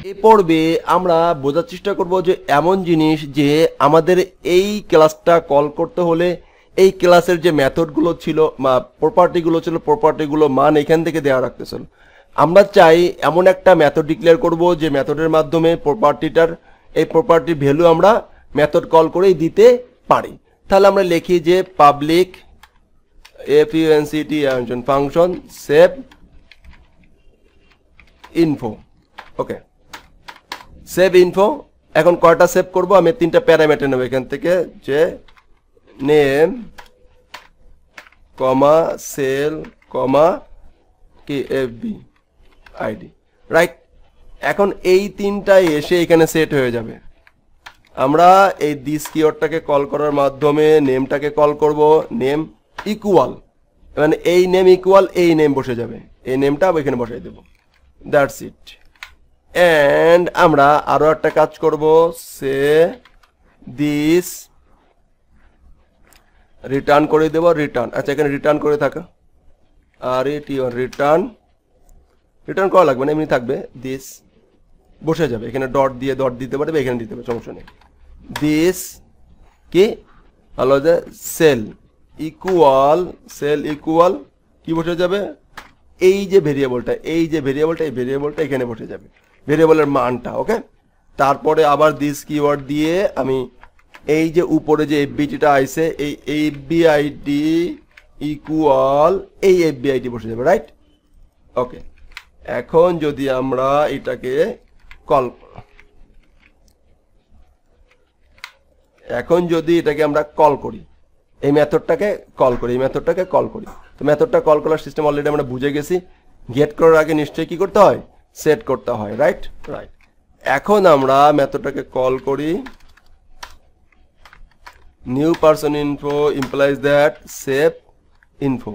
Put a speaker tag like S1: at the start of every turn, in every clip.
S1: এই পর্বে আমরা বোঝার চেষ্টা করব যে এমন জিনিস যে আমাদের এই ক্লাসটা কল করতে হলে এই ক্লাসের যে মেথডগুলো ছিল বা প্রপার্টিগুলো ছিল প্রপার্টিগুলো মান এখান থেকে দেওয়া রাখতেছিল। আমরা চাই এমন একটা মেথড ডিক্লেয়ার করব যে মেথডের মাধ্যমে প্রপার্টিটার এই প্রপার্টির ভ্যালু আমরা মেথড কল করেই দিতে পারি। তাহলে আমরা লিখি যে পাবলিক ফাংশন সেভ ইনফো। ওকে, সেভ ইনফো। এখন কয়টা সেভ করব? আমি তিনটা প্যারামিটার নেব এখান থেকে, যে নেম কমা সেল কমা কি এফবি আইডি, রাইট। এখন এই তিনটাই এসে এখানে সেট হয়ে যাবে। আমরা এই দিস কিওয়ার্ডটাকে কল করার মাধ্যমে নেমটাকে কল করব, নেম ইকুয়াল, মানে এই নেম ইকুয়াল এই নেম বসে যাবে, এই নেমটা এখানে বসাই দেব, দ্যাটস ইট। এন্ড আমরা আরো একটা কাজ করব, সে দিস রিটার্ন করে দেব, রিটার্ন। আচ্ছা, এখানে রিটার্ন করে থাকা আর রিটার্ন রিটার্ন করা লাগবে না, এমনি থাকবে, দিস বসে যাবে এখানে, ডট দিয়ে ডট দিতে পারবে, এখানে দিতে পারবে, সমস্যা নেই। দিস কি হলো যে সেল ইকুয়াল কি বসে যাবে? এই যে ভেরিয়েবলটা এই ভেরিয়েবলটা এখানে বসে যাবে, ভেরিয়েবলের মানটা। ওকে, তারপরে আবার দিস কিওয়ার্ড দিয়ে আমি এই যে উপরে যে এফবিটিটা আইছে এই এফবিআইডি ইকুয়াল এই এফবিআইডি বসে যাবে, রাইট। ওকে, এখন যদি আমরা এটাকে আমরা কল করি, এই মেথডটাকে কল করি, তো মেথডটা কল করার সিস্টেম অলরেডি আমরা বুঝে গেছি। গেট করার আগে নিশ্চয়ই কি করতে হয়? সেট করতে হয়, রাইট। এখন আমরা মেথডটাকে কল করি, new person info implies that save info.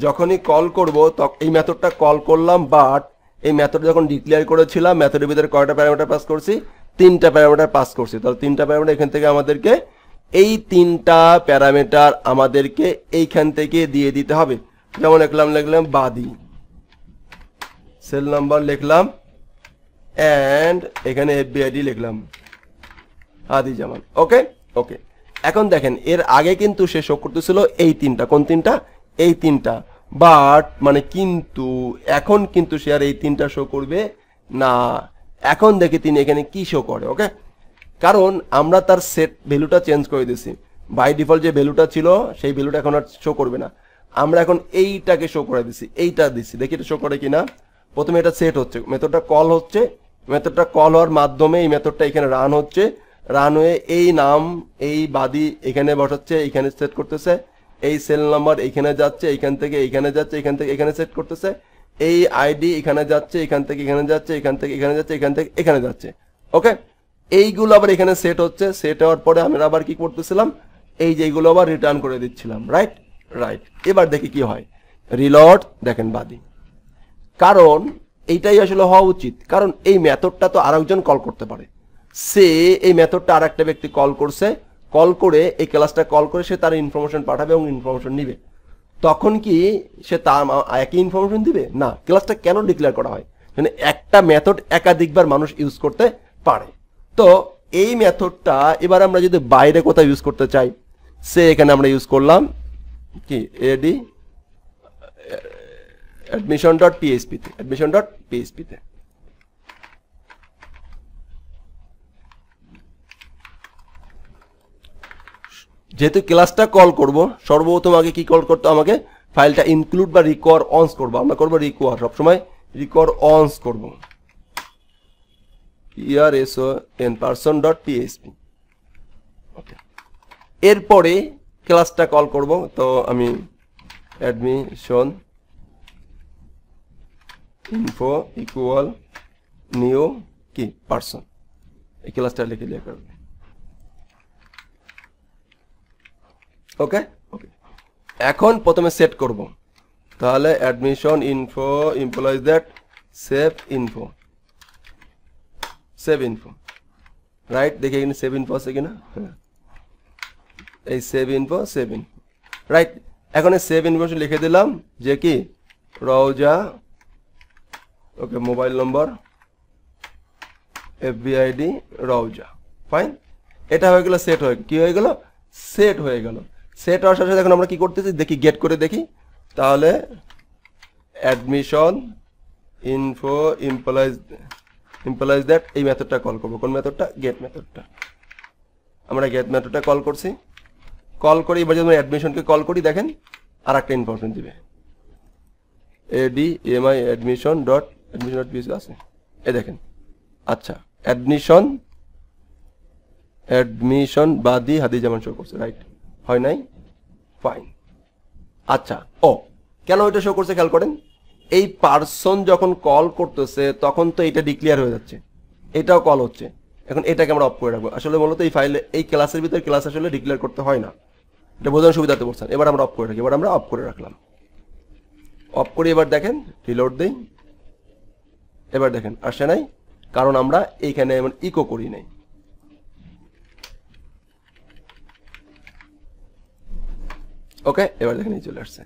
S1: যখনই কল করব তখন এই মেথডটা কল করলাম, বাট এই মেথড যখন ডিক্লেয়ার করেছিলাম মেথডের ভিতরে কয়টা প্যারামিটার পাস করছি? তিনটা প্যারামিটার পাস করছি। তাহলে তিনটা প্যারামিটার এখান থেকে আমাদেরকে এই তিনটা প্যারামিটার আমাদেরকে এইখান থেকে দিয়ে দিতে হবে। যেমন লিখলাম বাদি, সেল নাম্বার লিখলাম, এন্ড এখানে এফবিআইডি লিখলাম আদি জামান। ওকে, এখন দেখেন এর আগে কিন্তু সে শো করতেছিল এই তিনটা, কোন তিনটা? এই তিনটা, বাট মানে কিন্তু এখন কিন্তু সে আর এই তিনটা শো করবে না। এখন দেখি তিনি এখানে কি শো করে। ওকে, কারণ আমরা তার সেট ভ্যালুটা চেঞ্জ করে দিয়েছি। বাই ডিফল্ট যে ভ্যালুটা ছিল সেই ভ্যালুটা এখন আর শো করবে না। আমরা এখন এইটাকে শো করে দিছি, এইটা দিচ্ছি, দেখি এটা শো করে কিনা। প্রথমে এটা সেট হচ্ছে, মেথডটা কল হচ্ছে, মেথডটা কল হওয়ার মাধ্যমে এই মেথডটা এখানে রান হচ্ছে, রান হয়ে এই নাম এই বাদি এখানে বসাচ্ছে, এখানে সেট করতেছে, এই সেল নাম্বার এখানে যাচ্ছে, এখান থেকে এখানে যাচ্ছে, এখান থেকে এখানে সেট করতেছে, এই আইডি এখানে যাচ্ছে, এখান থেকে এখানে যাচ্ছে, এখান থেকে এখানে যাচ্ছে, এখান থেকে এখানে যাচ্ছে। ওকে, এইগুলো আবার এখানে সেট হচ্ছে, সেট হওয়ার পরে আমরা আবার কি করতেছিলাম? এই যে এইগুলো আবার রিটার্ন করে দিচ্ছিলাম, রাইট। এবার দেখি কি হয়, রিলোড, দেখেন বাদি। কারণ এইটাই আসলে হওয়া উচিত, কারণ এই মেথডটা তো আরেকজন কল করতে পারে। সে এই মেথডটা আর একটা ব্যক্তি কল করছে, কল করে এই ক্লাসটা কল করে সে তার ইনফরমেশন পাঠাবে এবং ইনফরমেশন নিবে। তখন কি সে তার একই ইনফরমেশন দিবে না? ক্লাসটা কেন ডিক্লেয়ার করা হয়? মানে একটা মেথড একাধিকবার মানুষ ইউজ করতে পারে। তো এই মেথডটা এবার আমরা যদি বাইরে কোথাও ইউজ করতে চাই, সে এখানে আমরা ইউজ করলাম কি এডি admission.php তে যেহেতু ক্লাসটা কল করব, সর্বপ্রথম আগে কি কল করতে, আমাকে ফাইলটা ইনক্লুড বা রিকোয়ার অনস করব। আমরা করব রিকোয়ার, সবসময় রিকোয়ার অনস করব, person.php। ওকে, এরপরে ক্লাসটা কল করব। তো আমি admission info ইকুয়াল নিউ কি পারসন, এই ক্লাসটা লিখে দিয়ে করবে। ওকে, এখন প্রথমে সেট করব, তাহলে admission info implies that save info, right. দেখি এখানে সেভ ইনফো আছে কিনা, এই সেভ ইনফো, রাইট। এখন সেভ ইনফো লিখে দিলাম যে কি রওজা, ওকে, মোবাইল নম্বর এফবিআইডি রওজা, ফাইন। এটা হয়ে গেল সেট, হয়ে কি হয়ে গেল, সেট হয়ে গেল। সেট হওয়ার সাথে সাথে এখন আমরা কি করতেছি দেখি, গেট করে দেখি। তাহলে অ্যাডমিশন ইনফো ইমপ্লাইজ দ্যাট, এই মেথডটা কল করবো। কোন মেথডটা, গেট মেথডটা। আমরা গেট মেথডটা কল করছি, কল করি। এবার যদি অ্যাডমিশনকে কল করি, দেখেন আর একটা ইনফরমেশন দিবে, ADMI অ্যাডমিশন ডট পিএইচপি আছে, এ দেখেন। আচ্ছা, অ্যাডমিশন বাদি হাদি যেমন শো করছে, রাইট, হয় নাই, ফাইন। আচ্ছা, ও কেন এটা শো করছে খেয়াল করেন, এই পার্সন যখন কল করতেছে তখন তো এটা ডিক্লেয়ার হয়ে যাচ্ছে, এটাও কল হচ্ছে। এখন এটাকে আমরা অফ করে রাখবো। আসলে মূলত এই ফাইলে, এই ক্লাসের ভিতরে ক্লাস আসলে ডিক্লেয়ার করতে হয় না, এটা বোঝানোর সুবিধাতে বলছেন। এবার আমরা অফ করে রাখি, এবার আমরা অফ করে রাখলাম। অফ করি, এবার দেখেন রিলোড দেই, এবার দেখেন আসে নাই, কারণ আমরা এইখানে এমন ইকো করি নাই। ওকে, এবার দেখেন এই চলে আসছে।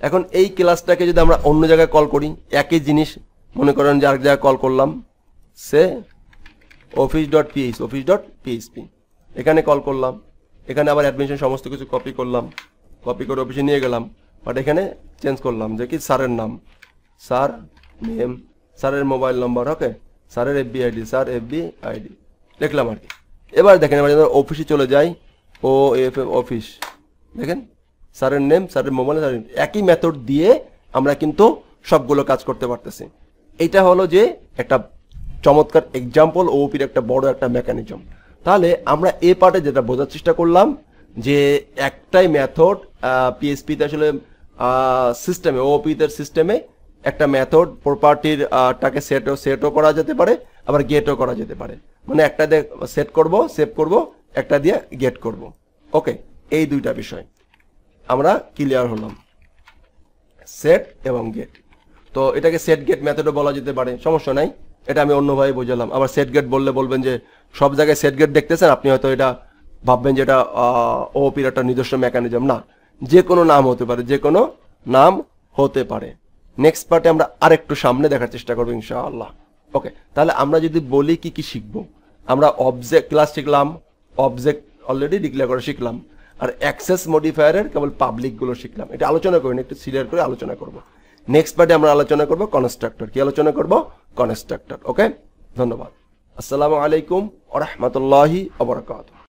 S1: এখন এই ক্লাসটাকে যদি আমরা অন্য জায়গায় কল করি, একই জিনিস, মনে করেন যে আরেক জায়গায় কল করলাম, সে office.php, এখানে কল করলাম, এখানে আবার অ্যাডমিশন সমস্ত কিছু কপি করলাম, কপি করে অফিসে নিয়ে গেলাম, বাট এখানে চেঞ্জ করলাম যে কি স্যারের নাম, স্যার নেম, স্যারের মোবাইল নম্বর, ওকে, স্যারের এফবিআইডি, স্যার এফবিআইডি লিখলাম আর কি। এবার দেখেন, এবার যদি অফিসে চলে যাই, অফিস, দেখেন স্যারের নেম, স্যারের মোবাইল, একই মেথড দিয়ে আমরা কিন্তু সবগুলো কাজ করতে পারতেছি। এইটা হলো যে একটা চমৎকার এক্সাম্পল, ওপির একটা বড় একটা মেকানিজম। তাহলে আমরা এই পার্টে যেটা বোঝার চেষ্টা করলাম যে একটাই মেথড পিএইচপিতে আসলে সিস্টেমে, ওপিতে সিস্টেমে একটা মেথড প্রপার্টির টাকে সেটও করা যেতে পারে, আবার গেটও করা যেতে পারে। মানে একটা দিয়ে সেট করব, সেভ করব, একটা দিয়ে গেট করব। ওকে, এই দুইটা বিষয় আমরা ক্লিয়ার হলাম, সেট এবং গেট। তো এটাকে সেট গেট মেথডও বলা যেতে পারে, সমস্যা নাই, এটা আমি অন্যভাবে বোঝালাম। আবার সেট গেট বললে বলবেন যে সব জায়গায় সেট গেট দেখতেছেন, আপনি হয়তো এটা ভাববেন যে এটা ওপির একটা নিজস্ব মেকানিজম। না, যে কোনো নাম হতে পারে, যে কোনো নাম হতে পারে। নেক্সট পার্টে আমরা আরেকটু সামনে দেখার চেষ্টা করবো ইনশাআল্লাহ। ওকে, তাহলে আমরা যদি বলি কি কি শিখবো, আমরা অবজেক্ট ক্লাস শিখলাম, অবজেক্ট অলরেডি ডিক্লেয়ার করে শিখলাম, আর অ্যাক্সেস মডিফায়ারের কেবল পাবলিক গুলো শিখলাম। এটা আলোচনা করি না, একটু সিরিয়াল করে আলোচনা করব। নেক্সট পার্টে আমরা আলোচনা করব কনস্ট্রাক্টর। কি আলোচনা করব? কনস্ট্রাক্টর। ওকে, ধন্যবাদ। আসসালামু আলাইকুম ওয়া রাহমাতুল্লাহি ওয়া বারাকাতুহু।